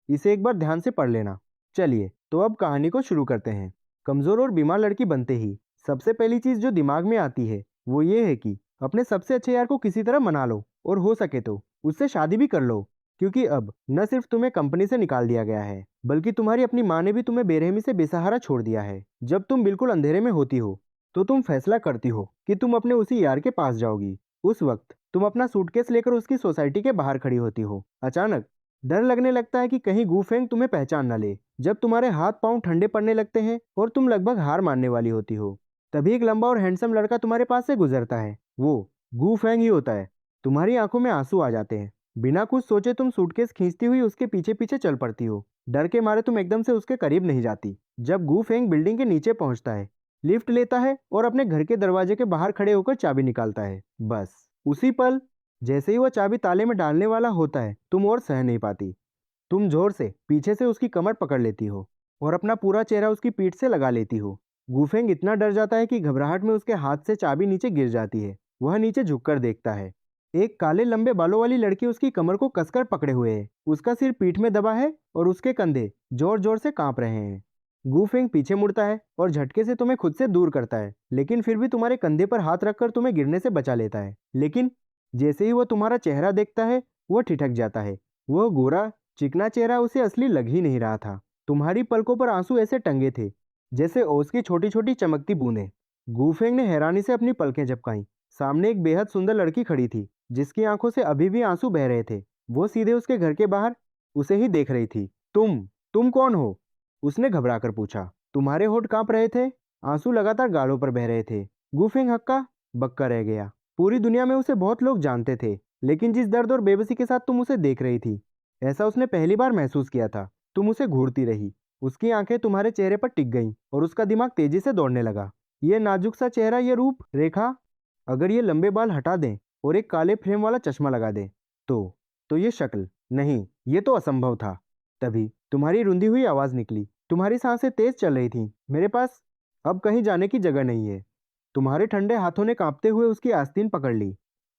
इसे एक बार ध्यान से पढ़ लेना। चलिए तो अब कहानी को शुरू करते हैं। कमजोर और बीमार लड़की बनते ही सबसे पहली चीज जो दिमाग में आती है वो ये है कि अपने सबसे अच्छे यार को किसी तरह मना लो और हो सके तो उससे शादी भी कर लो, क्योंकि अब न सिर्फ तुम्हें कंपनी से निकाल दिया गया है बल्कि तुम्हारी अपनी माँ ने भी तुम्हें बेरहमी से बेसहारा छोड़ दिया है। जब तुम बिल्कुल अंधेरे में होती हो तो तुम फैसला करती हो कि तुम अपने उसी यार के पास जाओगी। उस वक्त तुम अपना सूटकेस लेकर उसकी सोसाइटी के बाहर खड़ी होती हो। अचानक डर लगने लगता है कि कहीं गूफेंग तुम्हें पहचान न ले। जब तुम्हारे हाथ पांव ठंडे पड़ने लगते हैं और तुम लगभग हार मानने वाली होती हो, तभी एक लंबा और हैंडसम लड़का तुम्हारे पास से गुजरता है। वो गूफेंग ही होता है। तुम्हारी आंखों में आंसू आ जाते हैं। बिना कुछ सोचे तुम सूटकेस खींचती हुई उसके पीछे पीछे चल पड़ती हो। डर के मारे तुम एकदम से उसके करीब नहीं जाती। जब गूफेंग बिल्डिंग के नीचे पहुंचता है, लिफ्ट लेता है और अपने घर के दरवाजे के बाहर खड़े होकर चाबी निकालता है, बस उसी पल जैसे ही वह चाबी ताले में डालने वाला होता है, तुम और सह नहीं पाती। तुम जोर से पीछे से उसकी कमर पकड़ लेती हो और अपना पूरा चेहरा उसकी पीठ से लगा लेती हो। गूफेंग इतना डर जाता है कि घबराहट में उसके हाथ से चाबी नीचे गिर जाती है। वह नीचे झुककर देखता है। एक काले लंबे बालों वाली लड़की उसकी कमर को कसकर पकड़े हुए है। उसका सिर पीठ में दबा है और उसके कंधे जोर जोर से कांप रहे हैं। गूफेंग पीछे मुड़ता है और झटके से तुम्हें खुद से दूर करता है, लेकिन फिर भी तुम्हारे कंधे पर हाथ रखकर तुम्हें गिरने से बचा लेता है। लेकिन जैसे ही वह तुम्हारा चेहरा देखता है, वह ठिठक जाता है। वह गोरा चिकना चेहरा उसे असली लग ही नहीं रहा था। तुम्हारी पलकों पर आंसू ऐसे टंगे थे जैसे ओस की छोटी छोटी चमकती बूंदें। गूफेंग ने हैरानी से अपनी पलकें झपकाईं। सामने एक बेहद सुंदर लड़की खड़ी थी जिसकी आंखों से अभी भी आंसू बह रहे थे। वो सीधे उसके घर के बाहर उसे ही देख रही थी। तुम कौन हो? उसने घबराकर पूछा। तुम्हारे होठ कांप रहे थे, आंसू लगातार गालों पर बह रहे थे। गूफेंग हक्का बक्का रह गया। पूरी दुनिया में उसे बहुत लोग जानते थे, लेकिन जिस दर्द और बेबसी के साथ तुम उसे देख रही थी, ऐसा उसने पहली बार महसूस किया था। तुम उसे घूरती रही। उसकी आंखें तुम्हारे चेहरे पर टिक गईं और उसका दिमाग तेजी से दौड़ने लगा। ये नाजुक सा चेहरा, ये रूप रेखा, अगर ये लंबे बाल हटा दें और एक काले फ्रेम वाला चश्मा लगा दें तो ये शक्ल नहीं, ये तो असंभव था। तभी तुम्हारी रुंधी हुई आवाज निकली। तुम्हारी सांसें तेज चल रही थीं। मेरे पास अब कहीं जाने की जगह नहीं है। तुम्हारे ठंडे हाथों ने कांपते हुए उसकी आस्तीन पकड़ ली।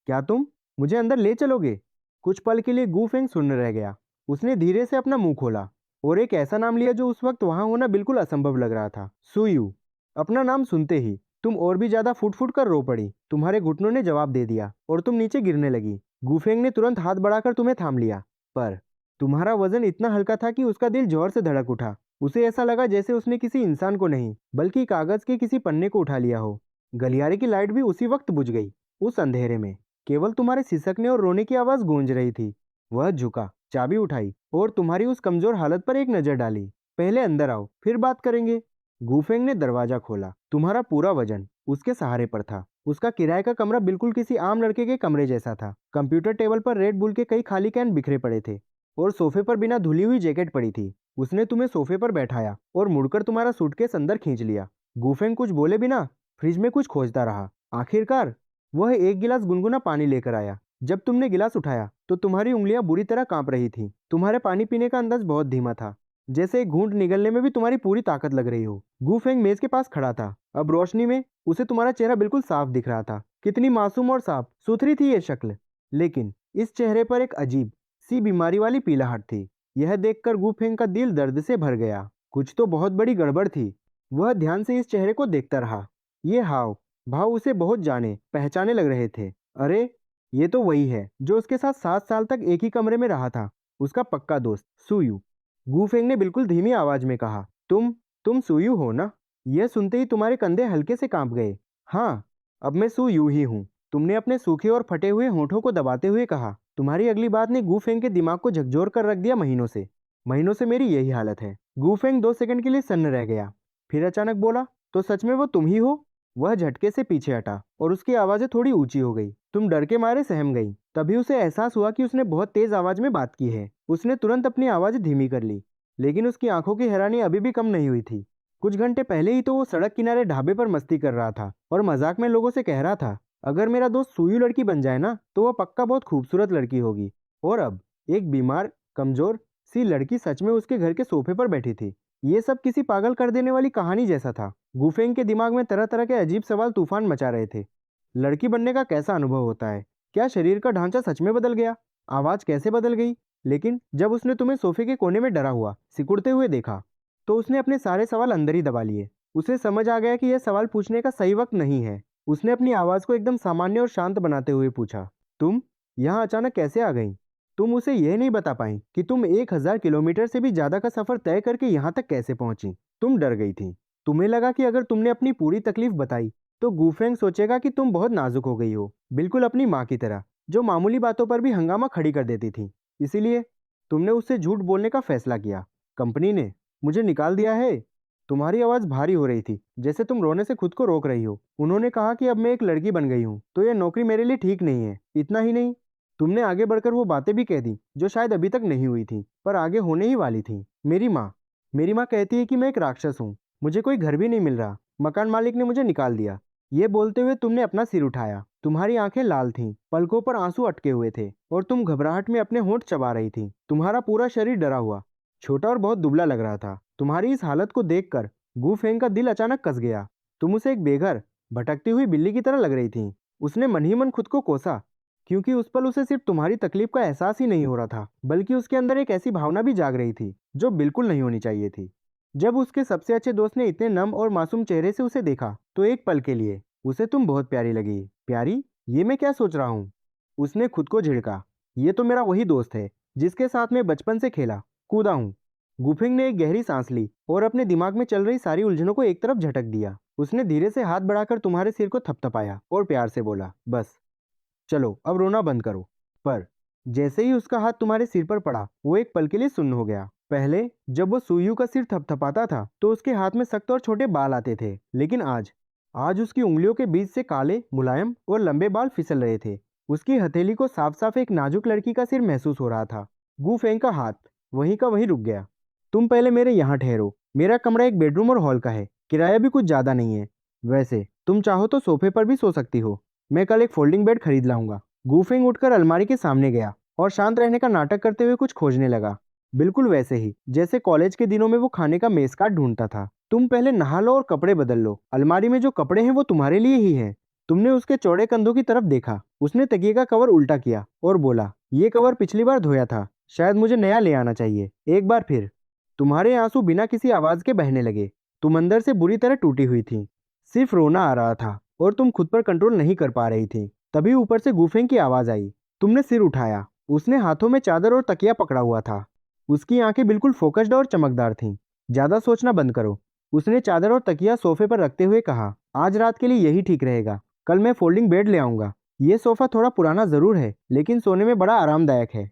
क्या तुम मुझे अंदर ले चलोगे? कुछ पल के लिए गूफेंग सुन्न रह गया। उसने धीरे से अपना मुंह खोला और एक ऐसा नाम लिया जो उस वक्त वहां होना बिल्कुल असंभव लग रहा था, सुयू। अपना नाम सुनते ही तुम और भी ज्यादा फुट फुट कर रो पड़ी। तुम्हारे घुटनों ने जवाब दे दिया और तुम नीचे गिरने लगी। गूफेंग ने तुरंत हाथ बढ़ाकर तुम्हें थाम लिया, पर तुम्हारा वजन इतना हल्का था कि उसका दिल जोर से धड़क उठा। उसे ऐसा लगा जैसे उसने किसी इंसान को नहीं बल्कि कागज के किसी पन्ने को उठा लिया हो। गलियारे की लाइट भी उसी वक्त बुझ गई। उस अंधेरे में केवल तुम्हारे सिसकने और रोने की आवाज गूंज रही थी। वह झुका, चाबी उठाई और तुम्हारी उस कमजोर हालत पर एक नजर डाली। पहले अंदर आओ, फिर बात करेंगे। गूफेंग ने दरवाजा खोला। तुम्हारा पूरा वजन उसके सहारे पर था। उसका किराए का कमरा बिल्कुल किसी आम लड़के के कमरे जैसा था। कंप्यूटर टेबल पर रेड बुल के कई खाली कैन बिखरे पड़े थे और सोफे पर बिना धुली हुई जैकेट पड़ी थी। उसने तुम्हें सोफे पर बैठाया और मुड़कर तुम्हारा सूटकेस अंदर खींच लिया। गूफेंग कुछ बोले बिना फ्रिज में कुछ खोजता रहा। आखिरकार वह एक गिलास गुनगुना पानी लेकर आया। जब तुमने गिलास उठाया तो तुम्हारी उंगलियां बुरी तरह कांप रही थीं। तुम्हारे पानी पीने का अंदाज बहुत धीमा था, जैसे एक घूंट निगलने में भी तुम्हारी पूरी ताकत लग रही हो। गूफेंग मेज के पास खड़ा था। अब रोशनी में उसे तुम्हारा चेहरा बिल्कुल साफ दिख रहा था। कितनी मासूम और साफ सुथरी थी ये शक्ल, लेकिन इस चेहरे पर एक अजीब सी बीमारी वाली पीलाहट थी। यह देखकर गूफेंग का दिल दर्द से भर गया। कुछ तो बहुत बड़ी गड़बड़ थी। वह ध्यान से इस चेहरे को देखता रहा। ये हाव भाव उसे बहुत जाने पहचाने लग रहे थे। अरे, ये तो वही है जो उसके साथ 7 साल तक एक ही कमरे में रहा था, उसका पक्का दोस्त सुयू। गूफेंग ने बिल्कुल धीमी आवाज में कहा, तुम सुयू हो ना? यह सुनते ही तुम्हारे कंधे हल्के से कांप गए। हाँ, अब मैं सुयू ही हूँ, तुमने अपने सूखे और फटे हुए होठों को दबाते हुए कहा। तुम्हारी अगली बात ने गूफेंग के दिमाग को झकझोर कर रख दिया। महीनों से मेरी यही हालत है। गूफेंग 2 सेकंड के लिए सन्न रह गया, फिर अचानक बोला, तो सच में वो तुम ही हो? वह झटके से पीछे हटा और उसकी आवाजें थोड़ी ऊंची हो गई। तुम डर के मारे सहम गई। तभी उसे एहसास हुआ कि उसने बहुत तेज आवाज में बात की है। उसने तुरंत अपनी आवाज धीमी कर ली, लेकिन उसकी आंखों की हैरानी अभी भी कम नहीं हुई थी। कुछ घंटे पहले ही तो वो सड़क किनारे ढाबे पर मस्ती कर रहा था और मजाक में लोगों से कह रहा था, अगर मेरा दोस्त सुयू लड़की बन जाए ना तो वह पक्का बहुत खूबसूरत लड़की होगी। और अब एक बीमार कमजोर सी लड़की सच में उसके घर के सोफे पर बैठी थी। ये सब किसी पागल कर देने वाली कहानी जैसा था। गूफेंग के दिमाग में तरह तरह के अजीब सवाल तूफान मचा रहे थे। लड़की बनने का कैसा अनुभव होता है? क्या शरीर का ढांचा सच में बदल गया? आवाज कैसे बदल गई? लेकिन जब उसने तुम्हें सोफे के कोने में डरा हुआ सिकुड़ते हुए देखा तो उसने अपने सारे सवाल अंदर ही दबा लिए। उसे समझ आ गया कि यह सवाल पूछने का सही वक्त नहीं है। उसने अपनी आवाज को एकदम सामान्य और शांत बनाते हुए पूछा, तुम यहाँ अचानक कैसे आ गई? तुम उसे यह नहीं बता पाई कि तुम 1000 किलोमीटर से भी ज्यादा का सफर तय करके यहाँ तक कैसे पहुंची। तुम डर गई थी। तुम्हें लगा कि अगर तुमने अपनी पूरी तकलीफ बताई तो गूफेंग सोचेगा कि तुम बहुत नाजुक हो गई हो, बिल्कुल अपनी माँ की तरह, जो मामूली बातों पर भी हंगामा खड़ी कर देती थी। इसीलिए तुमने उससे झूठ बोलने का फैसला किया। कंपनी ने मुझे निकाल दिया है। तुम्हारी आवाज भारी हो रही थी, जैसे तुम रोने से खुद को रोक रही हो। उन्होंने कहा कि अब मैं एक लड़की बन गई हूँ तो यह नौकरी मेरे लिए ठीक नहीं है। इतना ही नहीं, तुमने आगे बढ़कर वो बातें भी कह दी जो शायद अभी तक नहीं हुई थी पर आगे होने ही वाली थी। मेरी माँ कहती है कि मैं एक राक्षस हूँ। मुझे कोई घर भी नहीं मिल रहा। मकान मालिक ने मुझे निकाल दिया। ये बोलते हुए तुमने अपना सिर उठाया। तुम्हारी आंखें लाल थीं, पलकों पर आंसू अटके हुए थे और तुम घबराहट में अपने होंठ चबा रही थी। तुम्हारा पूरा शरीर डरा हुआ, छोटा और बहुत दुबला लग रहा था। तुम्हारी इस हालत को देखकर गू फेंग का दिल अचानक कस गया। तुम उसे एक बेघर, भटकती हुई बिल्ली की तरह लग रही थी। उसने मन ही मन खुद को कोसा, क्योंकि उस पल उसे सिर्फ तुम्हारी तकलीफ का एहसास ही नहीं हो रहा था, बल्कि उसके अंदर एक ऐसी भावना भी जाग रही थी जो बिल्कुल नहीं होनी चाहिए थी। जब उसके सबसे अच्छे दोस्त ने इतने नम और मासूम चेहरे से उसे देखा तो एक पल के लिए उसे तुम बहुत प्यारी लगी। प्यारी? ये मैं क्या सोच रहा हूँ? उसने खुद को झिड़का। ये तो मेरा वही दोस्त है जिसके साथ मैं बचपन से खेला कूदा हूँ। गुफिंग ने एक गहरी सांस ली और अपने दिमाग में चल रही सारी उलझनों को एक तरफ झटक दिया। उसने धीरे से हाथ बढ़ाकर तुम्हारे सिर को थपथपाया और प्यार से बोला, बस चलो अब रोना बंद करो। पर जैसे ही उसका हाथ तुम्हारे सिर पर पड़ा वो एक पल के लिए सुन्न हो गया। पहले जब वो सुयू का सिर थपथपाता था तो उसके हाथ में सख्त और छोटे बाल आते थे, लेकिन आज आज उसकी उंगलियों के बीच से काले, मुलायम और लंबे बाल फिसल रहे थे। उसकी हथेली को साफ साफ एक नाजुक लड़की का सिर महसूस हो रहा था। गू फेंग का हाथ वहीं का वहीं रुक गया। तुम पहले मेरे यहाँ ठहरो। मेरा कमरा एक बेडरूम और हॉल का है। किराया भी कुछ ज्यादा नहीं है। वैसे तुम चाहो तो सोफे पर भी सो सकती हो। मैं कल एक फोल्डिंग बेड खरीद लाऊंगा। गूफिंग उठकर अलमारी के सामने गया और शांत रहने का नाटक करते हुए कुछ खोजने लगा, बिल्कुल वैसे ही जैसे कॉलेज के दिनों में वो खाने का मेस कार्ड ढूंढता था। तुम पहले नहा लो और कपड़े बदल लो। अलमारी में जो कपड़े हैं वो तुम्हारे लिए ही हैं। तुमने उसके चौड़े कंधों की तरफ देखा। उसने तकिए का कवर उल्टा किया और बोला, ये कवर पिछली बार धोया था, शायद मुझे नया ले आना चाहिए। एक बार फिर तुम्हारे आंसू बिना किसी आवाज के बहने लगे। तुम अंदर से बुरी तरह टूटी हुई थी। सिर्फ रोना आ रहा था और तुम खुद पर कंट्रोल नहीं कर पा रही थी। तभी ऊपर से गूफेंग की आवाज आई। तुमने सिर उठाया। उसने हाथों में चादर और तकिया पकड़ा हुआ था। उसकी आंखें बिल्कुल फोकस्ड और चमकदार थीं। ज्यादा सोचना बंद करो। उसने चादर और तकिया सोफे पर रखते हुए कहा, आज रात के लिए यही ठीक रहेगा। कल मैं फोल्डिंग बेड ले आऊंगा। ये सोफा थोड़ा पुराना जरूर है, लेकिन सोने में बड़ा आरामदायक है।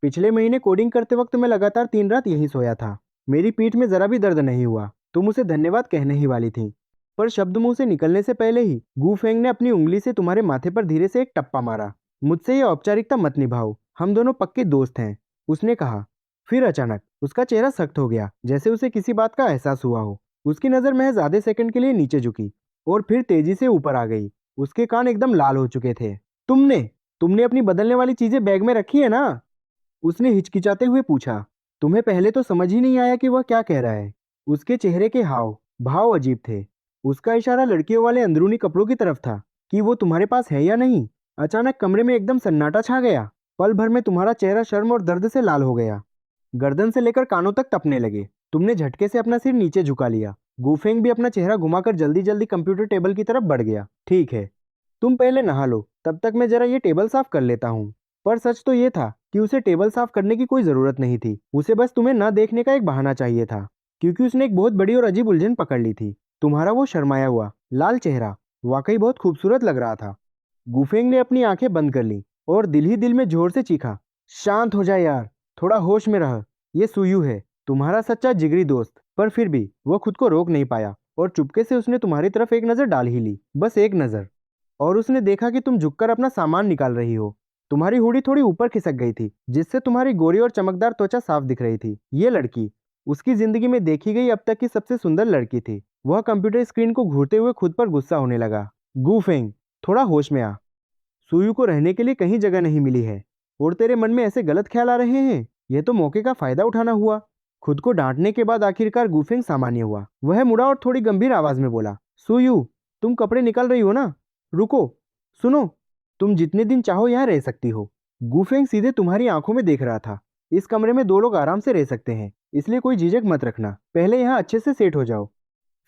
पिछले महीने कोडिंग करते वक्त मैं लगातार 3 रात यहीं सोया था। मेरी पीठ में जरा भी दर्द नहीं हुआ। तुम उसे धन्यवाद कहने ही वाली थी, पर शब्द मुंह से निकलने से पहले ही गू फेंग ने अपनी उंगली से तुम्हारे माथे पर धीरे से एक टप्पा मारा। मुझसे ये औपचारिकता मत निभाओ, हम दोनों पक्के दोस्त हैं, उसने कहा। फिर अचानक उसका चेहरा सख्त हो गया, जैसे उसे किसी बात का एहसास हुआ हो। उसकी नजर महज आधे सेकंड के लिए नीचे झुकी और फिर तेजी से ऊपर आ गई। उसके कान एकदम लाल हो चुके थे। तुमने तुमने अपनी बदलने वाली चीजें बैग में रखी है ना? उसने हिचकिचाते हुए पूछा। तुम्हें पहले तो समझ ही नहीं आया कि वह क्या कह रहा है। उसके चेहरे के हाव भाव अजीब थे। उसका इशारा लड़कियों वाले अंदरूनी कपड़ों की तरफ था कि वो तुम्हारे पास है या नहीं। अचानक कमरे में एकदम सन्नाटा छा गया। पल भर में तुम्हारा चेहरा शर्म और दर्द से लाल हो गया। गर्दन से लेकर कानों तक तपने लगे। तुमने झटके से अपना सिर नीचे झुका लिया। गूफेंग भी अपना चेहरा घुमाकर जल्दी जल्दी कंप्यूटर टेबल की तरफ बढ़ गया। ठीक है, तुम पहले नहा लो, तब तक मैं जरा ये टेबल साफ कर लेता हूँ। पर सच तो ये था कि उसे टेबल साफ करने की कोई जरूरत नहीं थी। उसे बस तुम्हें न देखने का एक बहाना चाहिए था, क्योंकि उसने एक बहुत बड़ी और अजीब उलझन पकड़ ली थी। तुम्हारा वो शर्माया हुआ लाल चेहरा वाकई बहुत खूबसूरत लग रहा था। गुफेंग ने अपनी आंखें बंद कर ली और दिल ही दिल में जोर से चीखा, शांत हो जा यार, थोड़ा होश में रह। ये सुयू है, तुम्हारा सच्चा जिगरी दोस्त। पर फिर भी वो खुद को रोक नहीं पाया और चुपके से उसने तुम्हारी तरफ एक नजर डाल ही ली, बस एक नजर। और उसने देखा कि तुम झुककर अपना सामान निकाल रही हो। तुम्हारी हुडी थोड़ी ऊपर खिसक गई थी, जिससे तुम्हारी गोरी और चमकदार त्वचा साफ दिख रही थी। ये लड़की उसकी जिंदगी में देखी गई अब तक की सबसे सुंदर लड़की थी। वह कंप्यूटर स्क्रीन को घूरते हुए खुद पर गुस्सा होने लगा। गूफेंग, थोड़ा होश में आ। सुयू को रहने के लिए कहीं जगह नहीं मिली है और तेरे मन में ऐसे गलत ख्याल आ रहे हैं। यह तो मौके का फायदा उठाना हुआ। खुद को डांटने के बाद आखिरकार गूफेंग सामान्य हुआ। वह मुड़ा और थोड़ी गंभीर आवाज में बोला, सुयू, तुम कपड़े निकाल रही हो ना? रुको, सुनो, तुम जितने दिन चाहो यहाँ रह सकती हो। गूफेंग सीधे तुम्हारी आंखों में देख रहा था। इस कमरे में 2 लोग आराम से रह सकते हैं, इसलिए कोई झिझक मत रखना। पहले यहाँ अच्छे से सेट हो जाओ,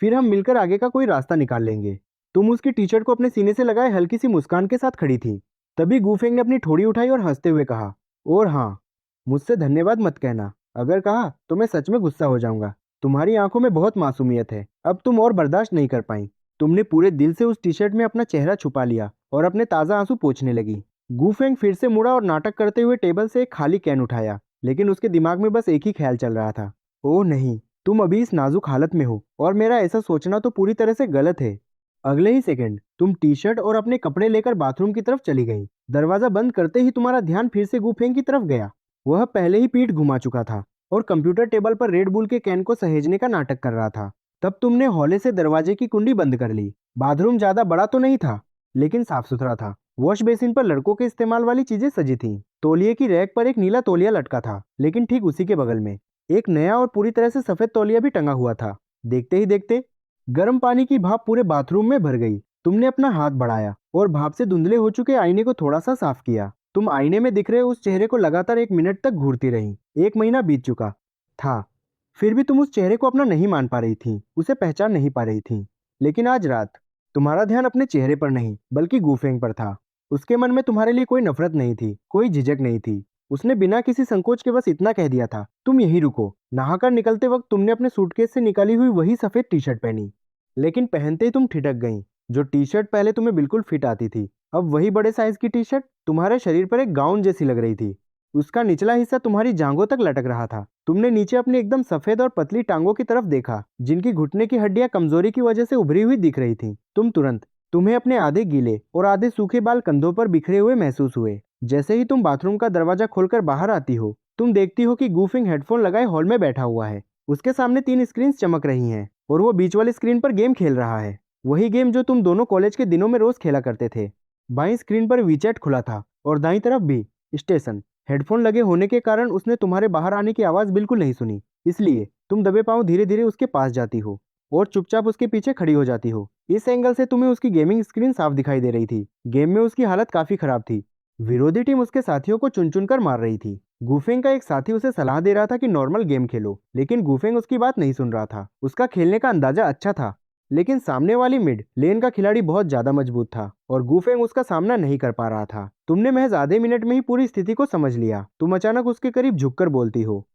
फिर हम मिलकर आगे का कोई रास्ता निकाल लेंगे। तुम उसकी टी शर्ट को अपने सीने से लगाए हल्की सी मुस्कान के साथ खड़ी थी। तभी गूफेंग ने अपनी ठोड़ी उठाई और हंसते हुए कहा, और हाँ, मुझसे धन्यवाद मत कहना। अगर कहा तो मैं सच में गुस्सा हो जाऊंगा। तुम्हारी आंखों में बहुत मासूमियत है, अब तुम और बर्दाश्त नहीं कर पाई। तुमने पूरे दिल से उस टी शर्ट में अपना चेहरा छुपा लिया और अपने ताज़ा आंसू पोंछने लगी। गूफेंग फिर से मुड़ा और नाटक करते हुए टेबल से एक खाली कैन उठाया, लेकिन उसके दिमाग में बस एक ही ख्याल चल रहा था, ओह नहीं, तुम अभी इस नाजुक हालत में हो और मेरा ऐसा सोचना तो पूरी तरह से गलत है। अगले ही सेकंड तुम टी शर्ट और अपने कपड़े लेकर बाथरूम की तरफ चली गई। दरवाजा बंद करते ही तुम्हारा ध्यान फिर से गूफेंग की तरफ गया। वह पहले ही पीठ घुमा चुका था और कंप्यूटर टेबल पर रेड बुल के कैन को सहेजने का नाटक कर रहा था। तब तुमने हौले से दरवाजे की कुंडी बंद कर ली। बाथरूम ज्यादा बड़ा तो नहीं था, लेकिन साफ सुथरा था। वॉश बेसिन पर लड़कों के इस्तेमाल वाली चीजें सजी थीं। तौलिए की रैक पर एक नीला तौलिया लटका था, लेकिन ठीक उसी के बगल में एक नया और पूरी तरह से सफेद तौलिया भी टंगा हुआ था। देखते ही देखते गर्म पानी की भाप पूरे बाथरूम में भर गई। तुमने अपना हाथ बढ़ाया और भाप से धुंधले हो चुके आईने को थोड़ा सा साफ किया। तुम आईने में दिख रहे उस चेहरे को लगातार 1 मिनट तक घूरती रही। 1 महीना बीत चुका था, फिर भी तुम उस चेहरे को अपना नहीं मान पा रही थी, उसे पहचान नहीं पा रही थी। लेकिन आज रात तुम्हारा ध्यान अपने चेहरे पर नहीं बल्कि गूफेंग पर था। उसके मन में तुम्हारे लिए कोई नफरत नहीं थी, कोई झिझक नहीं थी। उसने बिना किसी संकोच के बस इतना कह दिया था, तुम यहीं रुको। नहाकर निकलते वक्त तुमने अपने सूटकेस से निकाली हुई वही सफेद टी शर्ट पहनी, लेकिन पहनते ही तुम ठिठक गईं। जो टी शर्ट पहले तुम्हें बिल्कुल फिट आती थी, अब वही बड़े साइज की टी शर्ट तुम्हारे शरीर पर एक गाउन जैसी लग रही थी। उसका निचला हिस्सा तुम्हारी जांघों तक लटक रहा था। तुमने नीचे अपनी एकदम सफेद और पतली टांगों की तरफ देखा, जिनकी घुटने की हड्डियां कमजोरी की वजह से उभरी हुई दिख रही थीं। तुम्हें अपने आधे गीले और आधे सूखे बाल कंधों पर बिखरे हुए महसूस हुए। जैसे ही तुम बाथरूम का दरवाजा खोलकर बाहर आती हो, तुम देखती हो कि गूफिंग हेडफोन लगाए हॉल में बैठा हुआ है। उसके सामने 3 स्क्रीन चमक रही हैं और वो बीच वाली स्क्रीन पर गेम खेल रहा है, वही गेम जो तुम दोनों कॉलेज के दिनों में रोज खेला करते थे। बाईं स्क्रीन पर वीचैट खुला था और दाईं तरफ भी स्टेशन। हेडफोन लगे होने के कारण उसने तुम्हारे बाहर आने की आवाज बिल्कुल नहीं सुनी, इसलिए तुम दबे पांव धीरे धीरे उसके पास जाती हो और चुपचाप उसके पीछे खड़ी हो जाती हो। इस एंगल से तुम्हें उसकी गेमिंग स्क्रीन साफ दिखाई दे रही थी। गेम में उसकी हालत काफी खराब थी। विरोधी टीम उसके साथियों को चुन चुन कर मार रही थी। गूफेंग का एक साथी उसे सलाह दे रहा था कि नॉर्मल गेम खेलो, लेकिन गूफेंग उसकी बात नहीं सुन रहा था। उसका खेलने का अंदाजा अच्छा था, लेकिन सामने वाली मिड लेन का खिलाड़ी बहुत ज्यादा मजबूत था और गूफेंग उसका सामना नहीं कर पा रहा था। तुमने महज आधे मिनट में ही पूरी स्थिति को समझ लिया। तुम अचानक उसके करीब झुककर बोलती हो,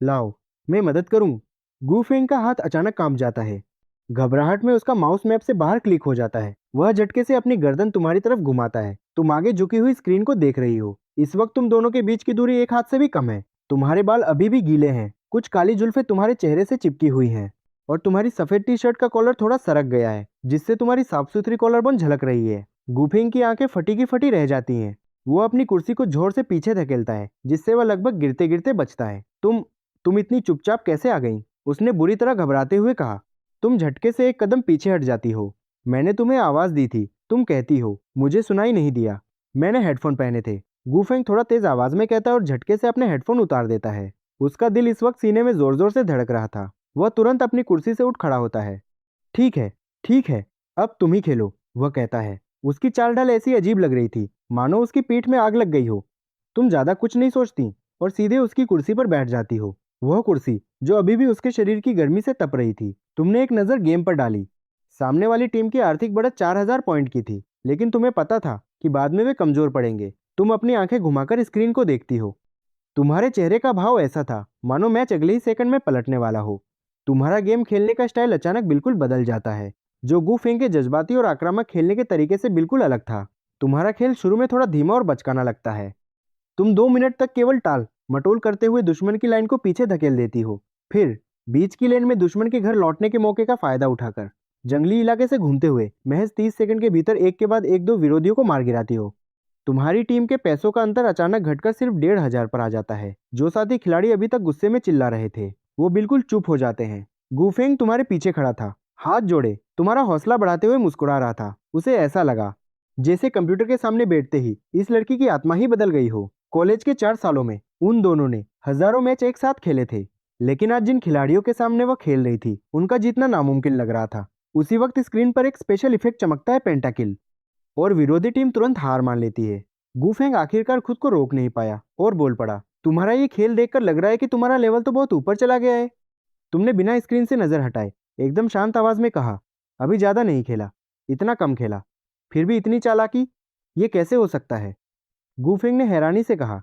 लाओ मैं मदद करूं। गूफेंग का हाथ अचानक कांप जाता है। घबराहट में उसका माउस मैप से बाहर क्लिक हो जाता है। वह झटके से अपनी गर्दन तुम्हारी तरफ घुमाता है। तुम आगे झुकी हुई स्क्रीन को देख रही हो। इस वक्त तुम दोनों के बीच की दूरी एक हाथ से भी कम है। तुम्हारे बाल अभी भी गीले हैं, कुछ काली जुल्फे तुम्हारे चेहरे से चिपकी हुई हैं और तुम्हारी सफेद टी शर्ट का कॉलर थोड़ा सरक गया है, जिससे तुम्हारी साफ सुथरी कॉलर बोन झलक रही है। गूफिंग की आंखें फटी की फटी रह जाती हैं। वो अपनी कुर्सी को जोर से पीछे धकेलता है, जिससे वह लगभग गिरते गिरते बचता है। तुम इतनी चुपचाप कैसे आ गई? उसने बुरी तरह घबराते हुए कहा। तुम झटके से एक कदम पीछे हट जाती हो। मैंने तुम्हें आवाज दी थी, तुम कहती हो मुझे सुनाई नहीं दिया। मैंने हेडफोन पहने थे। गूफेंग थोड़ा तेज आवाज में कहता है और झटके से अपने हेडफोन उतार देता है। उसका दिल इस वक्त सीने में जोर जोर से धड़क रहा था। वह तुरंत अपनी कुर्सी से उठ खड़ा होता है। ठीक है, ठीक है, अब तुम ही खेलो, वह कहता है। उसकी चाल ढाल ऐसी अजीब लग रही थी, मानो उसकी पीठ में आग लग गई हो। तुम ज्यादा कुछ नहीं सोचती और सीधे उसकी कुर्सी पर बैठ जाती हो, वह कुर्सी जो अभी भी उसके शरीर की गर्मी से तप रही थी। तुमने एक नजर गेम पर डाली। सामने वाली टीम की आर्थिक बढ़त 4000 पॉइंट की थी, लेकिन तुम्हें पता था कि बाद में वे कमजोर पड़ेंगे। तुम अपनी आंखें घुमाकर स्क्रीन को देखती हो। तुम्हारे चेहरे का भाव ऐसा था मानो मैच अगले ही सेकंड में पलटने वाला हो। तुम्हारा गेम खेलने का स्टाइल अचानक बिल्कुल बदल जाता है, जो गूफेंग के जज्बाती और आक्रामक खेलने के तरीके से बिल्कुल अलग था। तुम्हारा खेल शुरू में थोड़ा धीमा और बचकाना लगता है। तुम 2 मिनट तक केवल टाल मटोल करते हुए दुश्मन की लाइन को पीछे धकेल देती हो। फिर बीच की लेन में दुश्मन के घर लौटने के मौके का फायदा उठाकर जंगली इलाके से घूमते हुए महज 30 सेकंड के भीतर एक के बाद एक दो विरोधियों को मार गिराती हो। तुम्हारी टीम के पैसों का अंतर अचानक घटकर सिर्फ 1500 पर आ जाता है। जो साथी खिलाड़ी अभी तक गुस्से में चिल्ला रहे थे, वो बिल्कुल चुप हो जाते हैं। गूफेंग तुम्हारे पीछे खड़ा था, हाथ जोड़े तुम्हारा हौसला बढ़ाते हुए मुस्कुरा रहा था। उसे ऐसा लगा जैसे कंप्यूटर के सामने बैठते ही इस लड़की की आत्मा ही बदल गई हो। कॉलेज के 4 सालों में उन दोनों ने हजारों मैच एक साथ खेले थे, लेकिन आज जिन खिलाड़ियों के सामने वह खेल रही थी, उनका जीतना नामुमकिन लग रहा था। उसी वक्त स्क्रीन पर एक स्पेशल इफेक्ट चमकता है, पेंटाकिल, और विरोधी टीम तुरंत हार मान लेती है। गूफेंग आखिरकार खुद को रोक नहीं पाया और बोल पड़ा, तुम्हारा ये खेल देखकर लग रहा है कि तुम्हारा लेवल तो बहुत ऊपर चला गया है। तुमने बिना स्क्रीन से नजर हटाए एकदम शांत आवाज में कहा, अभी ज्यादा नहीं खेला, इतना कम खेला, फिर भी इतनी चालाकी, ये कैसे हो सकता है? गूफेंग ने हैरानी से कहा।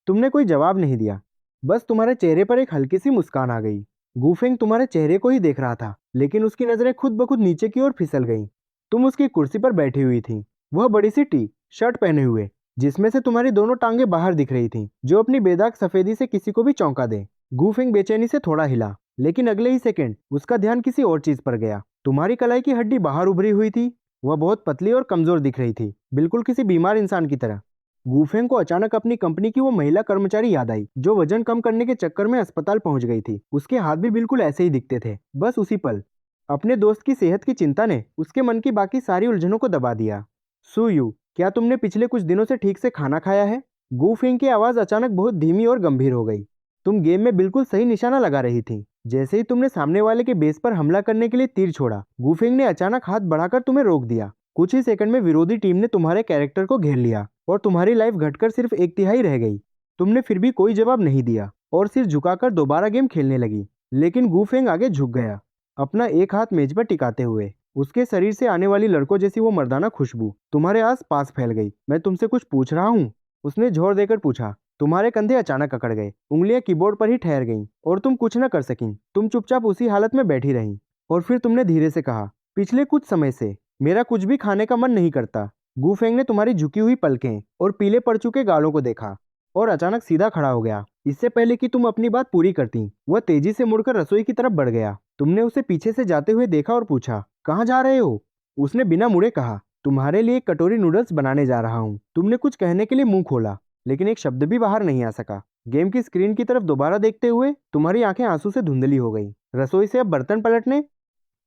तुमने कोई जवाब नहीं दिया, बस तुम्हारे चेहरे पर एक हल्की सी मुस्कान आ गई। गूफेंग तुम्हारे चेहरे को ही देख रहा था, लेकिन उसकी नजरें खुद ब खुद नीचे की ओर फिसल गईं। तुम उसकी कुर्सी पर बैठी हुई थी, वह बड़ी सी टी शर्ट पहने हुए, जिसमें से तुम्हारी दोनों टांगे बाहर दिख रही थीं, जो अपनी बेदाग सफेदी से किसी को भी चौंका दे। गूफेंग बेचैनी से थोड़ा हिला, लेकिन अगले ही सेकंड उसका ध्यान किसी और चीज पर गया। तुम्हारी कलाई की हड्डी बाहर उभरी हुई थी, वह बहुत पतली और कमजोर दिख रही थी, बिल्कुल किसी बीमार इंसान की तरह। गूफेंग को अचानक अपनी कंपनी की वो महिला कर्मचारी याद आई, जो वजन कम करने के चक्कर में अस्पताल पहुंच गई थी। उसके हाथ भी बिल्कुल ऐसे ही दिखते थे, बस उसी पल अपने दोस्त की सेहत की चिंता ने उसके मन की बाकी सारी उलझनों को दबा दिया। सुयू, क्या तुमने पिछले कुछ दिनों से ठीक से खाना खाया है? गूफेंग की आवाज अचानक बहुत धीमी और गंभीर हो गई। तुम गेम में बिल्कुल सही निशाना लगा रही थी। जैसे ही तुमने सामने वाले के बेस पर हमला करने के लिए तीर छोड़ा, गूफेंग ने अचानक हाथ बढ़ाकर तुम्हें रोक दिया। कुछ ही सेकंड में विरोधी टीम ने तुम्हारे कैरेक्टर को घेर लिया और तुम्हारी लाइफ घटकर सिर्फ 1/3 रह गई। तुमने फिर भी कोई जवाब नहीं दिया और सिर झुकाकर दोबारा गेम खेलने लगी। लेकिन गूफेंग आगे झुक गया, अपना एक हाथ मेज पर टिकाते हुए। उसके शरीर से आने वाली लड़कों जैसी वो मर्दाना खुशबू तुम्हारे आस पास फैल गई। मैं तुमसे कुछ पूछ रहा हूँ? उसने जोर देकर पूछा। तुम्हारे कंधे अचानक अकड़ गए, उंगलियां कीबोर्ड पर ही ठहर गईं और तुम कुछ न कर सकीं। तुम चुपचाप उसी हालत में बैठी रहीं और फिर तुमने धीरे से कहा, पिछले कुछ समय से मेरा कुछ भी खाने का मन नहीं करता। गूफेंग ने तुम्हारी झुकी हुई पलकें और पीले पड़ चुके गालों को देखा और अचानक सीधा खड़ा हो गया। इससे पहले कि तुम अपनी बात पूरी करती, वह तेजी से मुड़कर रसोई की तरफ बढ़ गया। तुमने उसे पीछे से जाते हुए देखा और पूछा, कहाँ जा रहे हो? उसने बिना मुड़े कहा, तुम्हारे लिए एक कटोरी नूडल्स बनाने जा रहा हूँ। तुमने कुछ कहने के लिए मुंह खोला, लेकिन एक शब्द भी बाहर नहीं आ सका। गेम की स्क्रीन की तरफ दोबारा देखते हुए तुम्हारी आंखें आंसू से धुंधली हो गई। रसोई से अब बर्तन पलटने,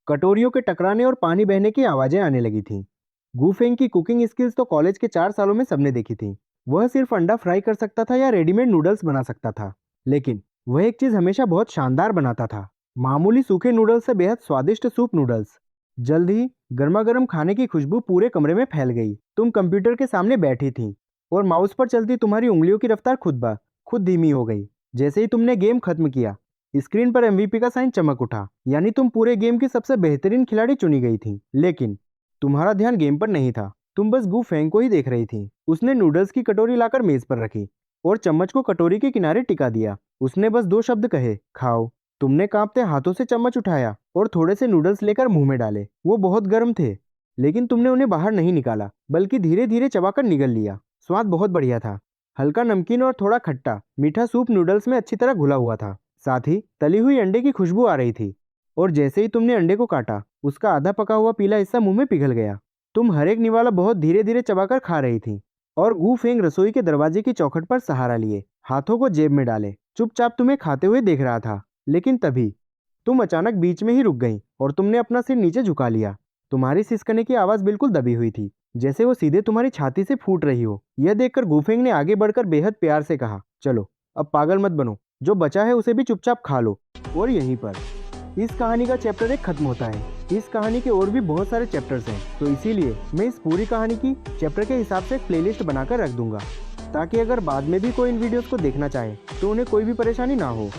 कटोरियों के टकराने और पानी बहने की आवाजें आने लगी थीं। गूफेंग की कुकिंग स्किल्स तो कॉलेज के 4 सालों में सबने देखी थी। वह सिर्फ अंडा फ्राई कर सकता था या रेडीमेड नूडल्स बना सकता था, लेकिन वह एक चीज हमेशा बहुत शानदार बनाता था, मामूली सूखे नूडल्स से बेहद स्वादिष्ट सूप नूडल्स। जल्द ही गर्मा गर्म खाने की खुशबू पूरे कमरे में फैल गई। तुम कंप्यूटर के सामने बैठी थी और माउस पर चलती तुम्हारी उंगलियों की रफ्तार खुद धीमी हो गई। जैसे ही तुमने गेम खत्म किया, स्क्रीन पर एमवीपी का साइन चमक उठा, यानी तुम पूरे गेम की सबसे बेहतरीन खिलाड़ी चुनी गई थी। लेकिन तुम्हारा ध्यान गेम पर नहीं था, तुम बस गूफेंग को ही देख रही थी। उसने नूडल्स की कटोरी लाकर मेज पर रखी और चम्मच को कटोरी के किनारे टिका दिया। उसने बस 2 शब्द कहे, खाओ। तुमने कांपते हाथों से चम्मच उठाया और थोड़े से नूडल्स लेकर मुंह में डाले। वो बहुत गर्म थे, लेकिन तुमने उन्हें बाहर नहीं निकाला, बल्कि धीरे धीरे चबाकर निगल लिया। स्वाद बहुत बढ़िया था, हल्का नमकीन और थोड़ा खट्टा मीठा सूप नूडल्स में अच्छी तरह घुला हुआ था। साथ ही तली हुई अंडे की खुशबू आ रही थी और जैसे ही तुमने अंडे को काटा, उसका आधा पका हुआ पीला हिस्सा मुंह में पिघल गया। तुम हर एक निवाला बहुत धीरे धीरे चबाकर खा रही थी और गूफेंग रसोई के दरवाजे की चौखट पर सहारा लिए, हाथों को जेब में डाले, चुपचाप तुम्हें खाते हुए देख रहा था। लेकिन तभी तुम अचानक बीच में ही रुक गई और तुमने अपना सिर नीचे झुका लिया। तुम्हारी सिसकने की आवाज बिल्कुल दबी हुई थी, जैसे वो सीधे तुम्हारी छाती से फूट रही हो। यह देखकर गूफेंग ने आगे बढ़कर बेहद प्यार से कहा, चलो अब पागल मत बनो, जो बचा है उसे भी चुपचाप खा लो। और यहीं पर इस कहानी का चैप्टर 1 खत्म होता है। इस कहानी के और भी बहुत सारे चैप्टर्स हैं, तो इसीलिए मैं इस पूरी कहानी की चैप्टर के हिसाब से एक प्लेलिस्ट बनाकर रख दूंगा, ताकि अगर बाद में भी कोई इन वीडियोस को देखना चाहे तो उन्हें कोई भी परेशानी ना हो।